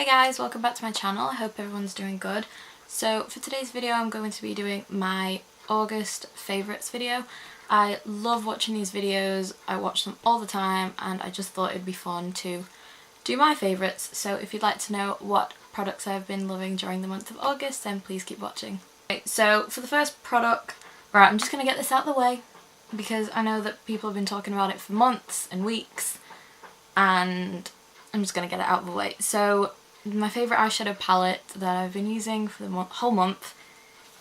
Hi guys, welcome back to my channel. I hope everyone's doing good. So for today's video I'm going to be doing my August favourites video. I love watching these videos, I watch them all the time and I just thought it'd be fun to do my favourites. So if you'd like to know what products I've been loving during the month of August, then please keep watching. Okay, so for the first product, right, I'm just going to get this out of the way because I know that people have been talking about it for months and weeks and I'm just going to get it out of the way. So my favourite eyeshadow palette that I've been using for the whole month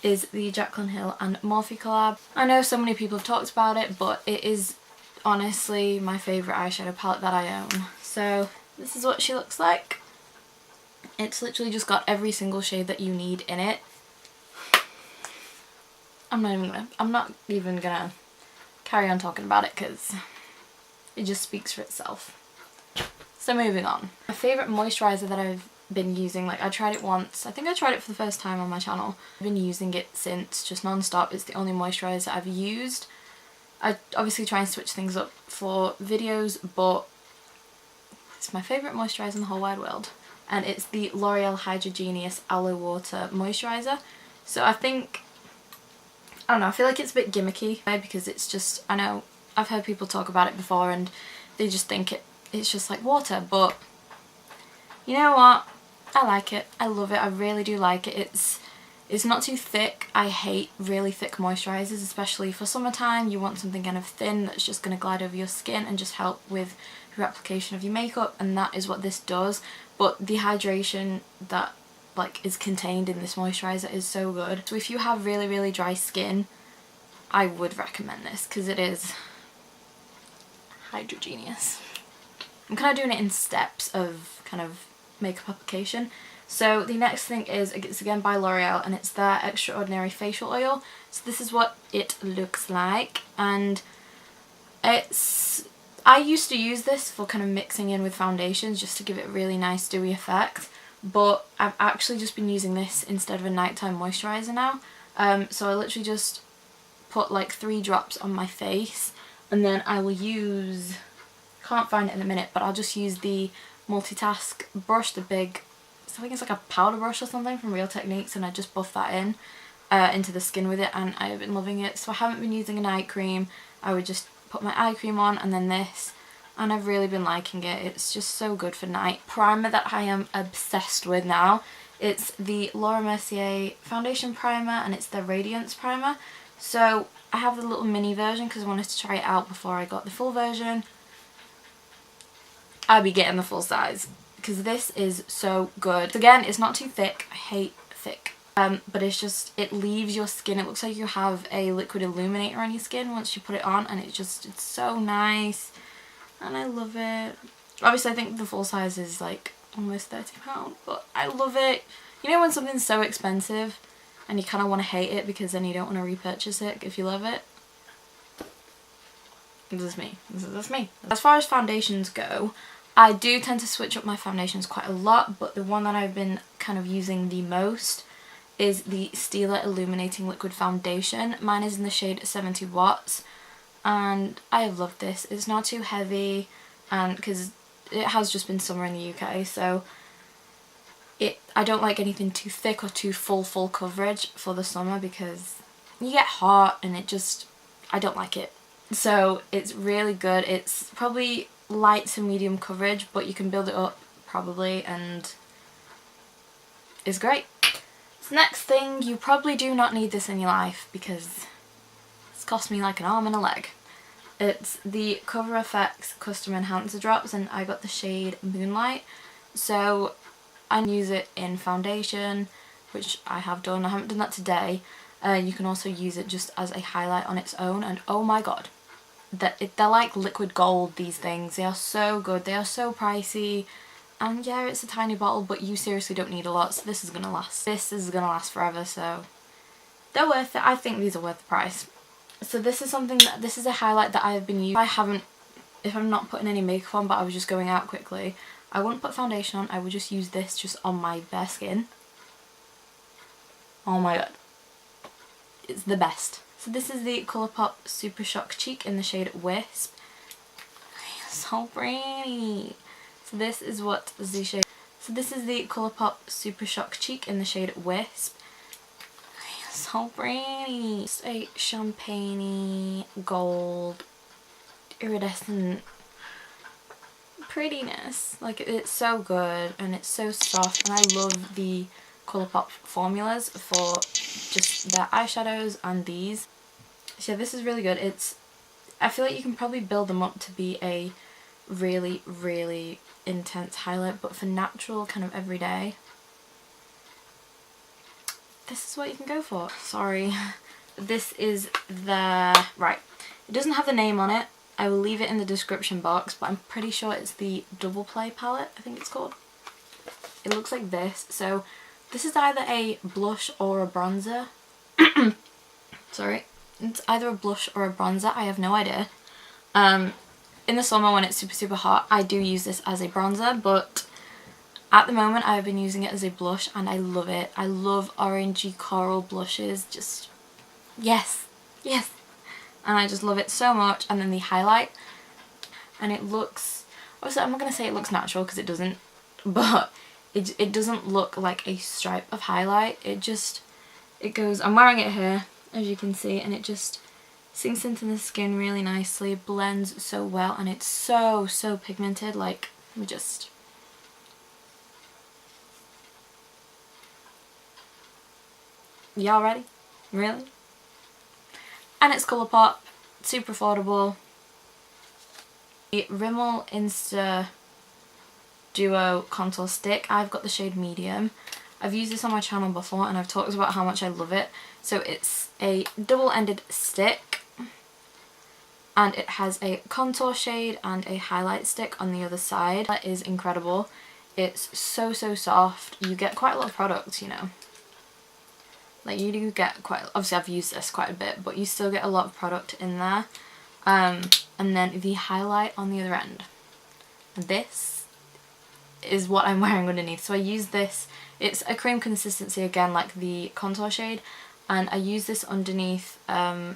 is the Jaclyn Hill and Morphe collab. I know so many people have talked about it, but it is honestly my favourite eyeshadow palette that I own. So this is what she looks like. It's literally just got every single shade that you need in it. I'm not even gonna carry on talking about it because it just speaks for itself. So moving on. My favourite moisturiser that I've been using, like I tried it once, I think I tried it for the first time on my channel. I've been using it since, just non-stop. It's the only moisturiser I've used. I obviously try and switch things up for videos, but it's my favourite moisturiser in the whole wide world. And it's the L'Oreal Hydrogenius Aloe Water Moisturiser. So I don't know, I feel like it's a bit gimmicky because it's just, I know I've heard people talk about it before and they just think it's just like water, but you know what? I like it. I love it. I really do like it. It's not too thick. I hate really thick moisturisers, especially for summertime. You want something kind of thin that's just going to glide over your skin and just help with your application of your makeup, and that is what this does. But the hydration that is contained in this moisturiser is so good. So if you have really, really dry skin, I would recommend this because it is hydrogenious. I'm kind of doing it in steps of kind of makeup application. So the next thing is, it's again by L'Oreal and it's their Extraordinary Facial Oil. So this is what it looks like, and I used to use this for kind of mixing in with foundations just to give it a really nice dewy effect, but I've actually just been using this instead of a nighttime moisturiser now. So I literally just put like 3 drops on my face and then I will use, can't find it in a minute, but I'll just use the multitask brush, the big, I think it's like a powder brush or something from Real Techniques, and I just buff that in into the skin with it, and I've been loving it. So I haven't been using a night cream. I would just put my eye cream on and then this, and I've really been liking it. It's just so good for night. Primer that I am obsessed with now, it's the Laura Mercier foundation primer and it's the Radiance primer. So I have the little mini version because I wanted to try it out before I got the full version. I'll be getting the full size because this is so good. Again, it's not too thick. I hate thick. But it's just, it leaves your skin, it looks like you have a liquid illuminator on your skin once you put it on, and it's so nice and I love it. Obviously I think the full size is like almost £30, but I love it. You know when something's so expensive and you kind of want to hate it because then you don't want to repurchase it if you love it? This is me. This is me. As far as foundations go, I do tend to switch up my foundations quite a lot, but the one that I've been kind of using the most is the Stila Illuminating Liquid Foundation. Mine is in the shade 70 Watts, and I have loved this. It's not too heavy, and because it has just been summer in the UK, so I don't like anything too thick or too full coverage for the summer because you get hot and I don't like it. So it's really good. It's probably light to medium coverage, but you can build it up probably, and it's great. So next thing, you probably do not need this in your life because it's cost me like an arm and a leg. It's the Cover FX Custom Enhancer Drops, and I got the shade Moonlight. So I use it in foundation, which I have done. I haven't done that today. You can also use it just as a highlight on its own, and oh my god, they're like liquid gold, these things. They are so good. They are so pricey, and yeah, it's a tiny bottle, but you seriously don't need a lot, so this is gonna last. This is gonna last forever, so they're worth it. I think these are worth the price. So this is this is a highlight that I have been using. If I'm not putting any makeup on, but I was just going out quickly, I wouldn't put foundation on. I would just use this just on my bare skin. Oh my god, it's the best. So this is the Colourpop Super Shock Cheek in the shade Wisp. So pretty. So this is what the shade So this is the Colourpop Super Shock Cheek in the shade Wisp. So pretty. It's a champagne gold iridescent prettiness. Like, it's so good and it's so soft, and I love the Colourpop formulas for just their eyeshadows and these. So yeah, this is really good. I feel like you can probably build them up to be a really, really intense highlight, but for natural kind of everyday, this is what you can go for. Sorry. This is right. It doesn't have the name on it. I will leave it in the description box, but I'm pretty sure it's the Double Play palette, I think it's called. It looks like this. So this is either a blush or a bronzer. Sorry. It's either a blush or a bronzer. I have no idea. In the summer when it's super, super hot, I do use this as a bronzer, but at the moment I've been using it as a blush and I love it. I love orangey coral blushes. Just, yes, yes. And I just love it so much. And then the highlight, and it looks, obviously I'm not going to say it looks natural because it doesn't, but it doesn't look like a stripe of highlight. It goes, I'm wearing it here as you can see, and it just sinks into the skin really nicely, blends so well, and it's so, so pigmented. Like, just, y'all ready? Really? And it's Colourpop, super affordable. The Rimmel Insta Duo Contour Stick, I've got the shade Medium. I've used this on my channel before and I've talked about how much I love it. So it's a double-ended stick and it has a contour shade and a highlight stick on the other side. That is incredible. It's so, so soft. You get quite a lot of products, you know. Like, you do get quite, obviously I've used this quite a bit, but you still get a lot of product in there. And then the highlight on the other end. This is what I'm wearing underneath. So I use this, it's a cream consistency again, like the contour shade, and I use this underneath the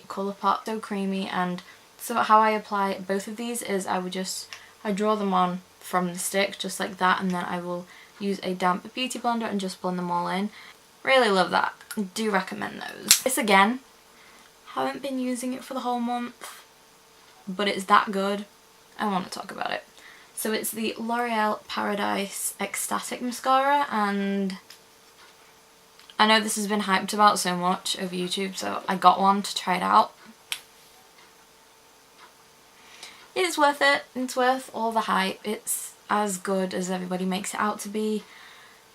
Colourpop. So creamy. And so how I apply both of these is I draw them on from the stick just like that, and then I will use a damp beauty blender and just blend them all in. Really love that. Do recommend those. This again, haven't been using it for the whole month, but it's that good. I want to talk about it. So it's the L'Oreal Paradise Ecstatic Mascara, and I know this has been hyped about so much over YouTube, so I got one to try it out. It's worth it. It's worth all the hype. It's as good as everybody makes it out to be.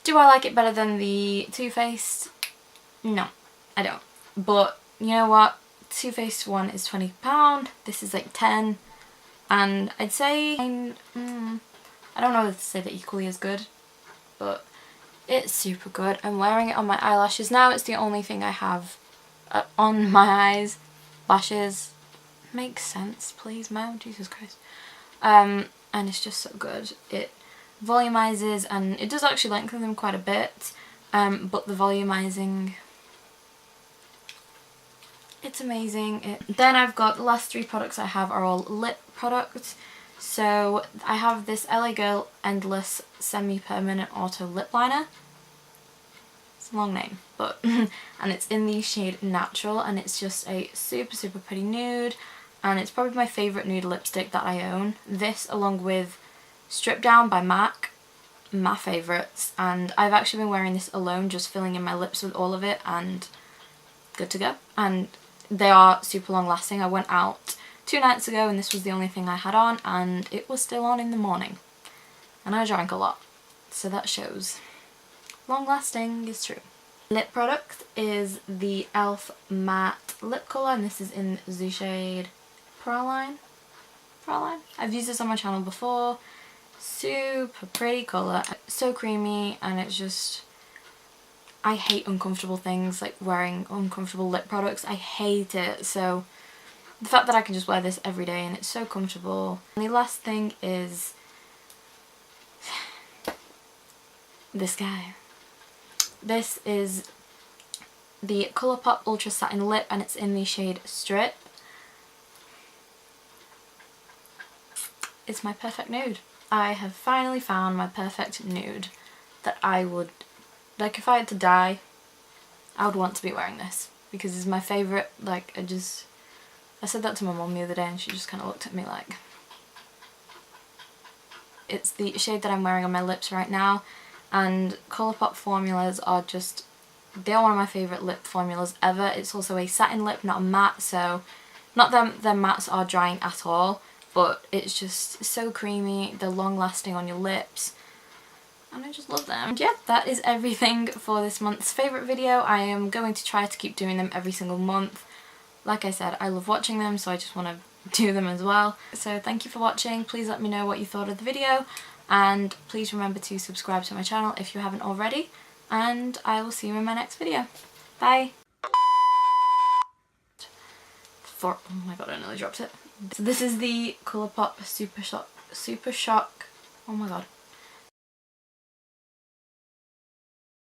Do I like it better than the Too Faced? No, I don't. But you know what? Too Faced one is £20. This is like 10, and I'd say I don't know if to say they're equally as good, but it's super good. I'm wearing it on my eyelashes now. It's the only thing I have on my eyes. Lashes. Makes sense, please, Mo. Jesus Christ. And it's just so good. It volumizes, and it does actually lengthen them quite a bit, but the volumizing, it's amazing. Then I've got the last three products I have are all lip products. So I have this LA Girl Endless Semi-Permanent Auto Lip Liner. It's a long name, but and it's in the shade Natural, and it's just a super, super pretty nude, and it's probably my favourite nude lipstick that I own. This along with Strip Down by MAC, my favourites, and I've actually been wearing this alone, just filling in my lips with all of it, and good to go. And they are super long lasting. I went out 2 nights ago and this was the only thing I had on, and it was still on in the morning, and I drank a lot, so that shows. Long lasting is true. Lip product is the e.l.f. Matte Lip Colour, and this is in the shade Praline. I've used this on my channel before. Super pretty colour, so creamy, and it's just, I hate uncomfortable things, like wearing uncomfortable lip products. I hate it. So the fact that I can just wear this every day and it's so comfortable. And the last thing is this guy. This is the Colourpop Ultra Satin Lip, and it's in the shade Strip. It's my perfect nude. I have finally found my perfect nude that I would, like, if I had to die, I would want to be wearing this because it's my favourite. Like, I said that to my mum the other day and she just kind of looked at me like, it's the shade that I'm wearing on my lips right now, and Colourpop formulas are just, they're one of my favourite lip formulas ever. It's also a satin lip, not a matte, so not that their mattes are drying at all, but it's just so creamy, they're long lasting on your lips, and I just love them. And yeah, that is everything for this month's favourite video. I am going to try to keep doing them every single month. Like I said, I love watching them, so I just want to do them as well. So thank you for watching. Please let me know what you thought of the video, and please remember to subscribe to my channel if you haven't already, and I will see you in my next video. Bye! Oh my god, I nearly dropped it. So this is the Colourpop Super Shock, oh my god.